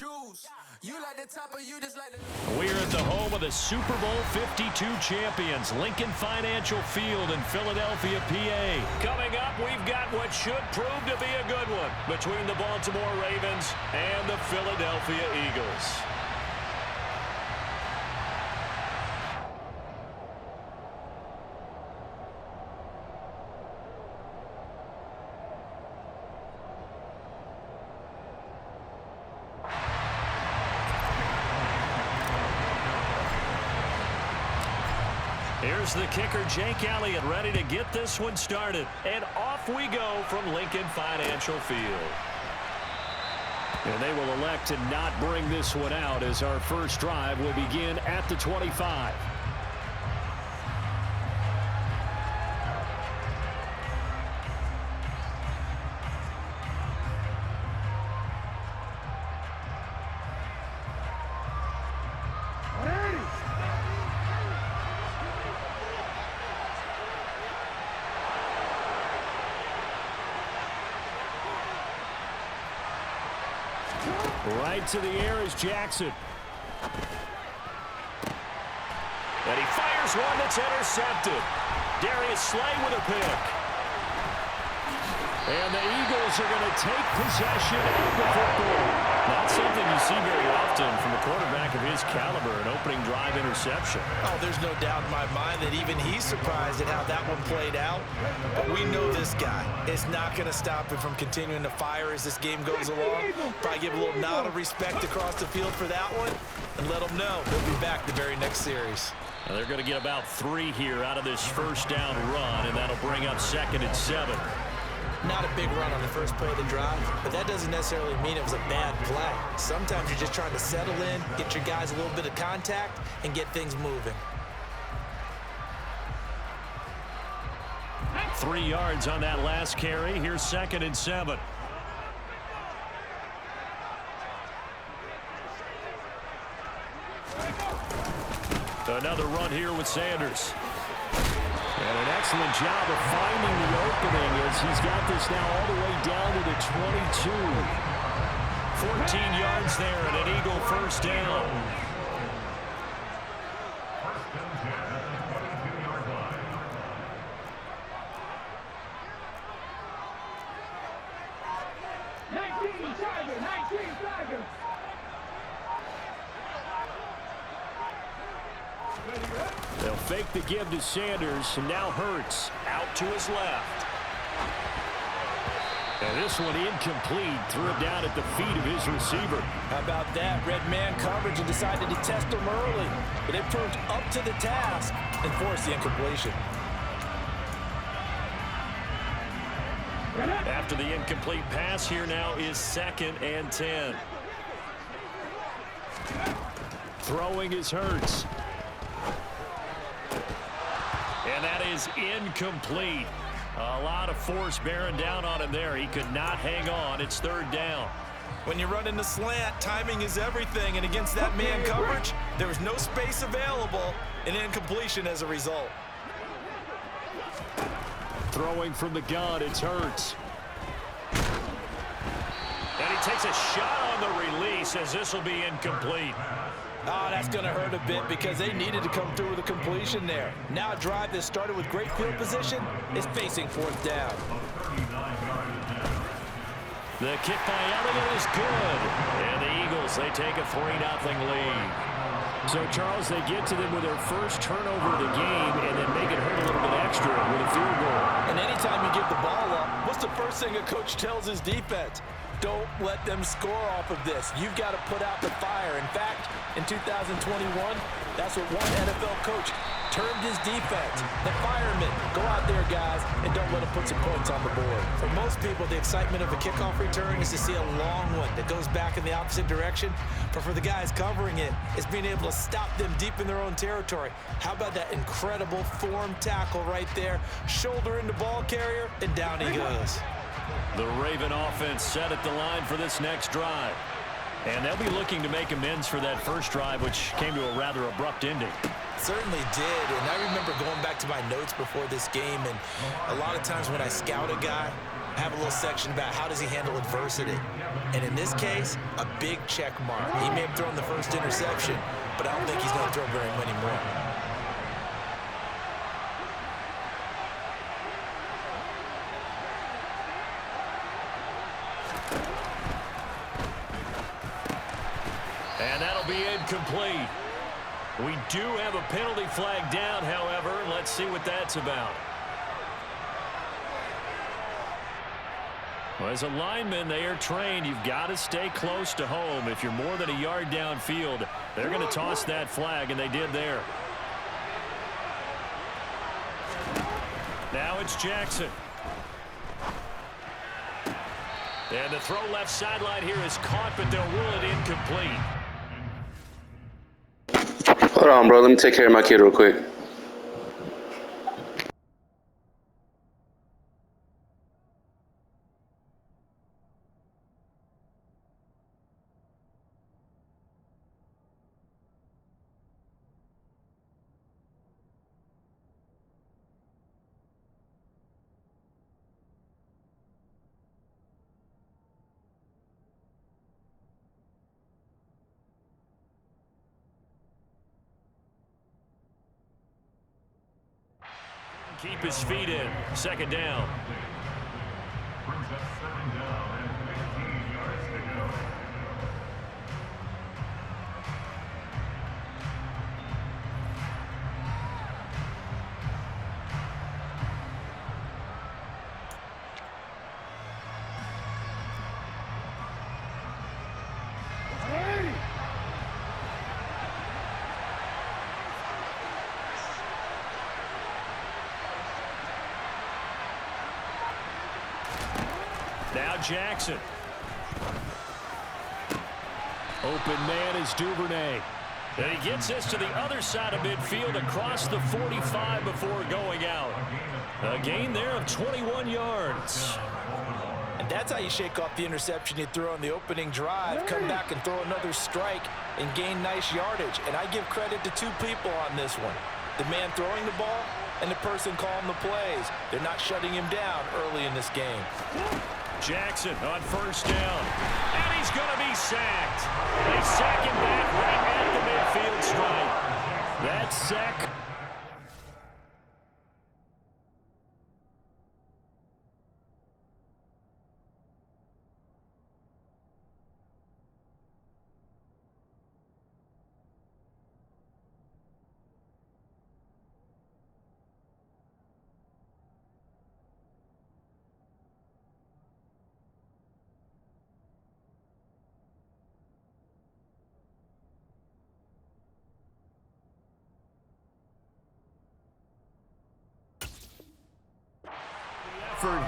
We're at the home of the Super Bowl 52 champions, Lincoln Financial Field in Philadelphia, PA. Coming up, we've got what should prove to be a good one between the Baltimore Ravens and the Philadelphia Eagles. Here's the kicker, Jake Elliott, ready to get this one started. And off we go from Lincoln Financial Field. And they will elect to not bring this one out as our first drive will begin at the 25. Right to the air is Jackson. And he fires one that's intercepted. Darius Slay with a pick. And the Eagles are going to take possession of the football. Not something you see very often from a quarterback of his caliber, an opening drive interception. Oh, there's no doubt in my mind that even he's surprised at how that one played out. But we know this guy is not going to stop him from continuing to fire as this game goes along. Probably give a little nod of respect across the field for that one and let him know he'll be back the very next series. Now they're going to get about 3 here out of this first down run, and that'll bring up 2nd and 7. Not a big run on the first play of the drive, but that doesn't necessarily mean it was a bad play. Sometimes you're just trying to settle in, get your guys a little bit of contact, and get things moving. 3 yards on that last carry. Here's 2nd and 7. Another run here with Sanders. And an excellent job of finding the opening as he's got this now all the way down to the 22. 14 yards there and an Eagle first down. They'll fake the give to Sanders, and now Hurts out to his left. And this one incomplete, threw it down at the feet of his receiver. How about that? Red man coverage and decided to test him early. But they proved up to the task and forced the incompletion. After the incomplete pass, here now is 2nd and 10. Throwing is Hurts. And that is incomplete. A lot of force bearing down on him there. He could not hang on. It's 3rd down. When you run in the slant, timing is everything. And against that man coverage, there was no space available. An incompletion as a result. Throwing from the gun, it's Hurts. And he takes a shot on the release as this will be incomplete. Oh, that's going to hurt a bit because they needed to come through with a completion there. Now a drive that started with great field position is facing 4th down. The kick by Elliott is good. And the Eagles, they take a 3-0 lead. So, Charles, they get to them with their first turnover of the game and then make it hurt a little bit extra with a field goal. And anytime you give the ball up, what's the first thing a coach tells his defense? Don't let them score off of this. You've got to put out the fire. In fact, in 2021, that's what one NFL coach termed his defense. The firemen. Go out there, guys, and don't let them put some points on the board. For most people, the excitement of a kickoff return is to see a long one that goes back in the opposite direction. But for the guys covering it, it's being able to stop them deep in their own territory. How about that incredible form tackle right there? Shoulder into ball carrier, and down he goes. The Raven offense set at the line for this next drive. And they'll be looking to make amends for that first drive, which came to a rather abrupt ending. Certainly did, and I remember going back to my notes before this game, and a lot of times when I scout a guy, I have a little section about how does he handle adversity. And in this case, a big check mark. He may have thrown the first interception, but I don't think he's going to throw very many more. And that'll be incomplete. We do have a penalty flag down, however. Let's see what that's about. Well, as a lineman, they are trained. You've got to stay close to home. If you're more than a yard downfield, they're going to toss that flag, and they did there. Now it's Jackson. And the throw left sideline here is caught, but they'll rule it incomplete. Hold on, bro. Let me take care of my kid real quick. Keep his feet in. Second down. Brings us second down and 15 yards to go. Now Jackson. Open man is Duvernay. And he gets this to the other side of midfield across the 45 before going out. A gain there of 21 yards. And that's how you shake off the interception you threw on the opening drive, come back and throw another strike and gain nice yardage. And I give credit to two people on this one. The man throwing the ball and the person calling the plays. They're not shutting him down early in this game. Jackson on first down. And he's going to be sacked. They sack him back right at the midfield stripe. That's sack.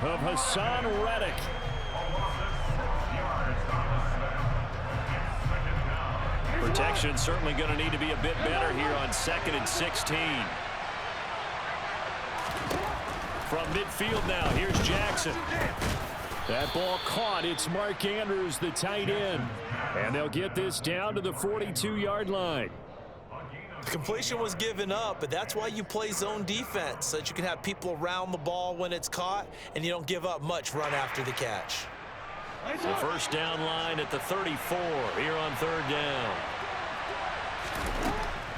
Of Hassan Reddick. Protection certainly going to need to be a bit better here on 2nd and 16. From midfield now, here's Jackson. That ball caught. It's Mark Andrews, the tight end. And they'll get this down to the 42-yard line. The completion was given up, but that's why you play zone defense, so that you can have people around the ball when it's caught, and you don't give up much run after the catch. The first down line at the 34 here on 3rd down.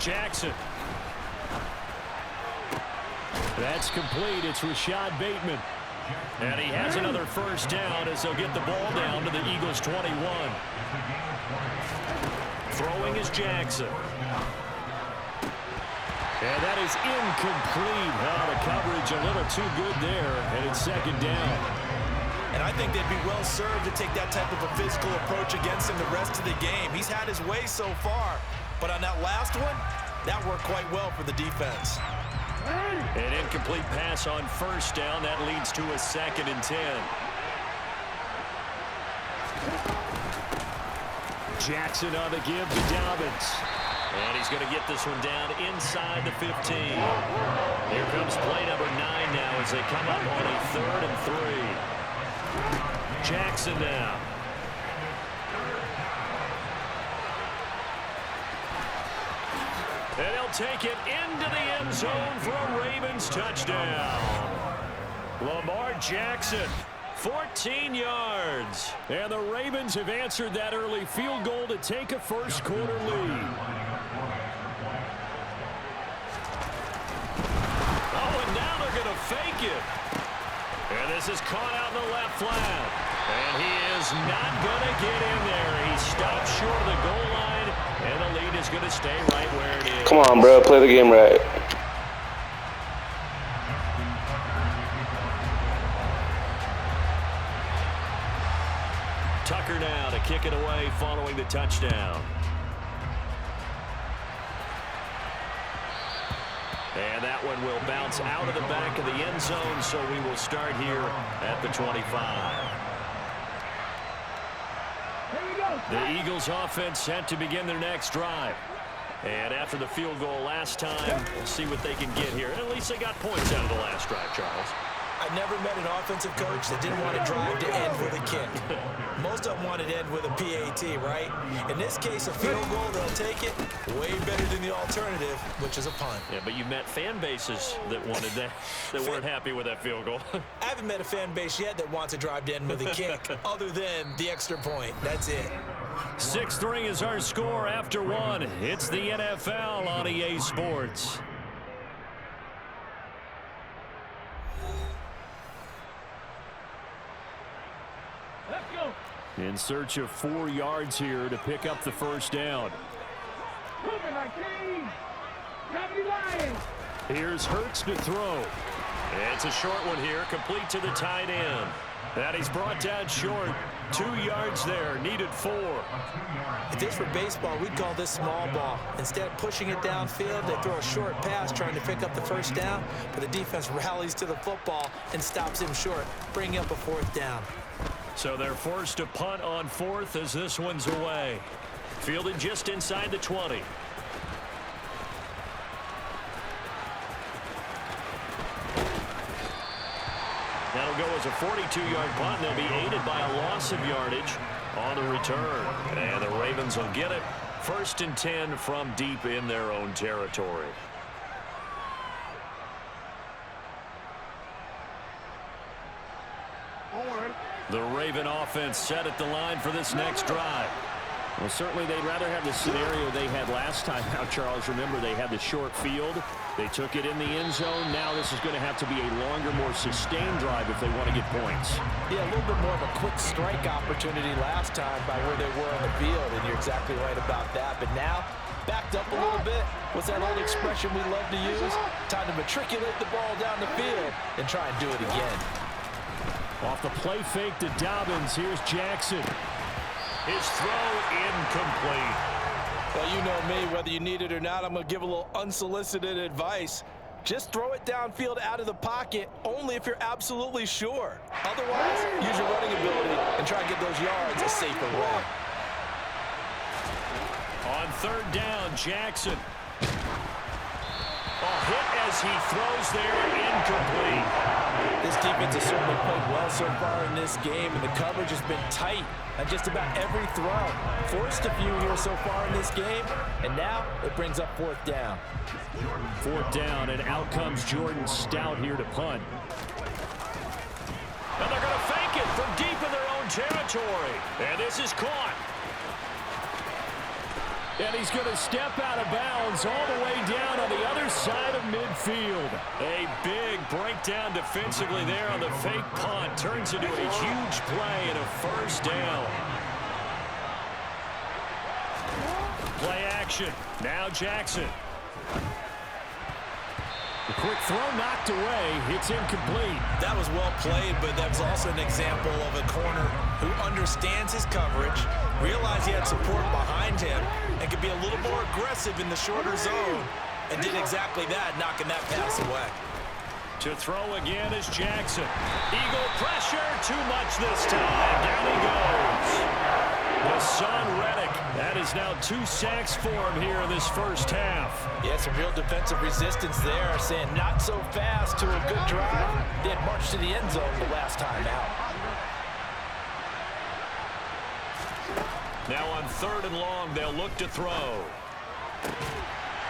Jackson. That's complete. It's Rashad Bateman. And he has another first down as they'll get the ball down to the Eagles' 21. Throwing is Jackson. And that is incomplete. The coverage a little too good there, and it's 2nd down. And I think they'd be well served to take that type of a physical approach against him the rest of the game. He's had his way so far, but on that last one, that worked quite well for the defense. An incomplete pass on first down. That leads to a 2nd and 10. Jackson on the give to Dobbins. And he's going to get this one down inside the 15. Here comes play number 9 now as they come up on a 3rd and 3. Jackson now. And he'll take it into the end zone for a Ravens touchdown. Lamar Jackson, 14 yards. And the Ravens have answered that early field goal to take a first quarter lead. Oh, and now they're going to fake it. And this is caught out in the left flat. And he is not going to get in there. He stopped short of the goal line, and the lead is going to stay right where it is. Come on, bro. Play the game right. Tucker now to kick it away following the touchdown. And that one will bounce out of the back of the end zone, so we will start here at the 25. The Eagles offense set to begin their next drive. And after the field goal last time, we'll see what they can get here. At least they got points out of the last drive, Charles. I never met an offensive coach that didn't want to drive to end with a kick. Most of them want to end with a PAT, right? In this case, a field goal, they'll take it. Way better than the alternative, which is a punt. Yeah, but you met fan bases that wanted that, that weren't happy with that field goal. I haven't met a fan base yet that wants to drive to end with a kick, other than the extra point. That's it. 6-3 is our score after one. It's the NFL on EA Sports. In search of 4 yards here to pick up the first down. Here's Hurts to throw. It's a short one here, complete to the tight end. And he's brought down short. 2 yards there, needed 4. If this were baseball, we'd call this small ball. Instead of pushing it downfield, they throw a short pass trying to pick up the first down, but the defense rallies to the football and stops him short, bringing up a 4th down. So they're forced to punt on 4th as this one's away. Fielded just inside the 20. That'll go as a 42-yard punt. They'll be aided by a loss of yardage on the return. And the Ravens will get it. 1st and 10 from deep in their own territory. The Raven offense set at the line for this next drive. Well, certainly they'd rather have the scenario they had last time out, Charles. Remember, they had the short field. They took it in the end zone. Now this is going to have to be a longer, more sustained drive if they want to get points. Yeah, a little bit more of a quick strike opportunity last time by where they were on the field, and you're exactly right about that. But now, backed up a little bit. What's that old expression we love to use? Time to matriculate the ball down the field and try and do it again. Off the play fake to Dobbins. Here's Jackson. His throw incomplete. Well, you know me, whether you need it or not, I'm going to give a little unsolicited advice. Just throw it downfield out of the pocket only if you're absolutely sure. Otherwise, use your running ability and try to get those yards a safer way. On 3rd down, Jackson. A hit as he throws there, incomplete. This defense has certainly played well so far in this game, and the coverage has been tight on just about every throw. Forced a few here so far in this game, and now it brings up 4th down. 4th down, and out comes Jordan Stout here to punt. And they're going to fake it from deep in their own territory. And this is caught. And he's going to step out of bounds all the way down on the other side of midfield. A big breakdown defensively there on the fake punt. Turns into a huge play and a first down. Play action. Now Jackson. The quick throw knocked away. It's incomplete. That was well played, but that was also an example of a corner who understands his coverage, realized he had support behind him, and could be a little more aggressive in the shorter zone, and did exactly that, knocking that pass away. To throw again is Jackson. Eagle pressure, too much this time. Down he goes. Hassan Reddick. That is now 2 sacks for him here in this first half. Yeah, some real defensive resistance there, saying not so fast to a good drive. They had marched to the end zone the last time out. Now on 3rd and long, they'll look to throw.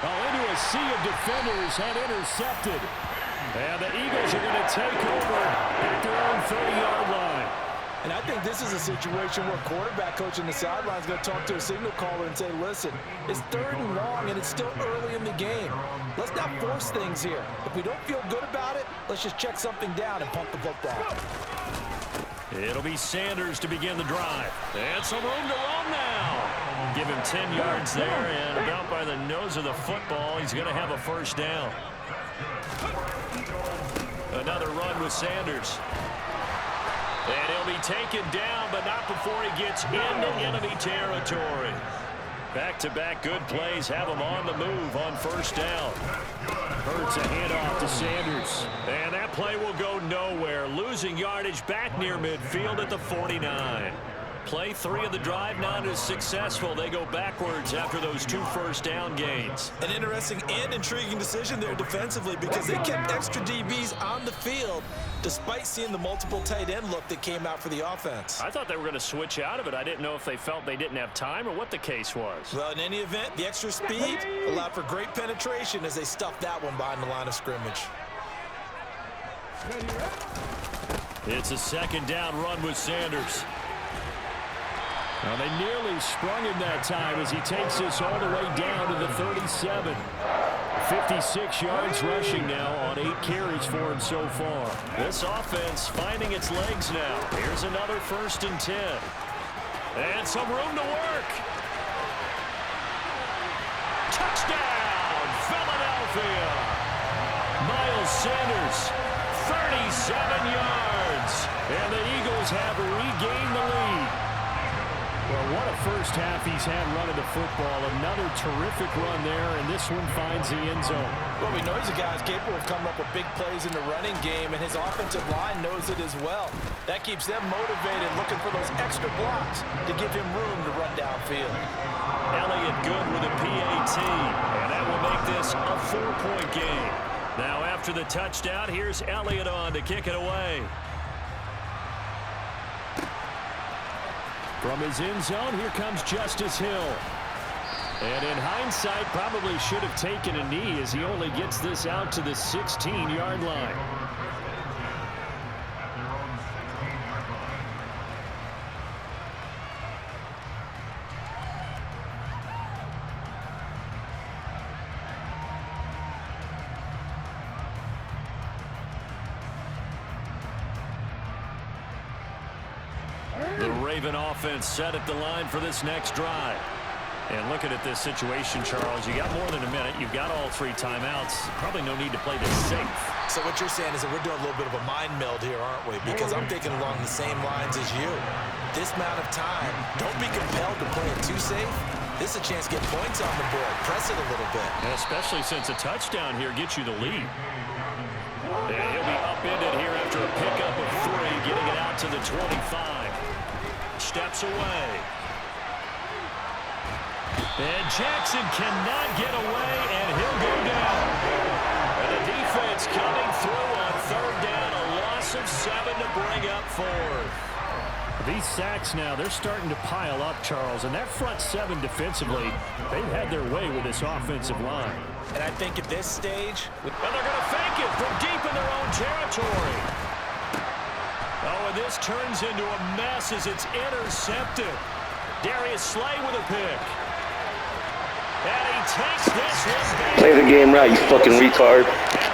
Oh, into a sea of defenders and intercepted. And the Eagles are going to take over at their own 30-yard line. And I think this is a situation where quarterback coach on the sideline is going to talk to a signal caller and say, listen, it's 3rd and long and it's still early in the game. Let's not force things here. If we don't feel good about it, let's just check something down and punt the football. It'll be Sanders to begin the drive. And some room to run now. Give him 10 yards there, and about by the nose of the football, he's going to have a first down. Another run with Sanders. And he'll be taken down, but not before he gets into enemy territory. Back-to-back good plays have him on the move on first down. Hurts a handoff to Sanders. And that play will go nowhere. Losing yardage back near midfield at the 49. Play 3 of the drive not as successful. They go backwards after those 2 first down gains. An interesting and intriguing decision there defensively because they kept extra DBs on the field despite seeing the multiple tight end look that came out for the offense. I thought they were going to switch out of it. I didn't know if they felt they didn't have time or what the case was. Well, in any event, the extra speed allowed for great penetration as they stuffed that one behind the line of scrimmage. It's a 2nd down run with Sanders. Well, they nearly sprung him that time as he takes this all the way down to the 37. 56 yards rushing now on 8 carries for him so far. This offense finding its legs now. Here's another 1st and 10. And some room to work. Touchdown, Philadelphia. Miles Sanders, 37 yards. And the Eagles have regained the lead. Well, what a first half he's had running the football. Another terrific run there, and this one finds the end zone. Well, we know he's a guy who's capable of coming up with big plays in the running game, and his offensive line knows it as well. That keeps them motivated, looking for those extra blocks to give him room to run downfield. Elliott good with a PAT, and that will make this a 4-point game. Now, after the touchdown, here's Elliott on to kick it away. From his end zone, here comes Justice Hill. And in hindsight, probably should have taken a knee as he only gets this out to the 16-yard line. The Raven offense set at the line for this next drive. And looking at this situation, Charles, you got more than a minute. You've got all 3 timeouts. Probably no need to play this safe. So what you're saying is that we're doing a little bit of a mind meld here, aren't we? Because I'm thinking along the same lines as you. This amount of time, don't be compelled to play it too safe. This is a chance to get points on the board. Press it a little bit. And especially since a touchdown here gets you the lead. And he'll be upended here after a pickup of 3, getting it out to the 25. Steps away. And Jackson cannot get away, and he'll go down. And the defense coming through on 3rd down, a loss of 7 to bring up 4th. These sacks now, they're starting to pile up, Charles, and that front 7 defensively, they've had their way with this offensive line. And I think at this stage, and they're going to fake it from deep in their own territory. Oh, and this turns into a mess as it's intercepted. Darius Slay with a pick. And he takes this one back. Play the game right, you fucking retard. And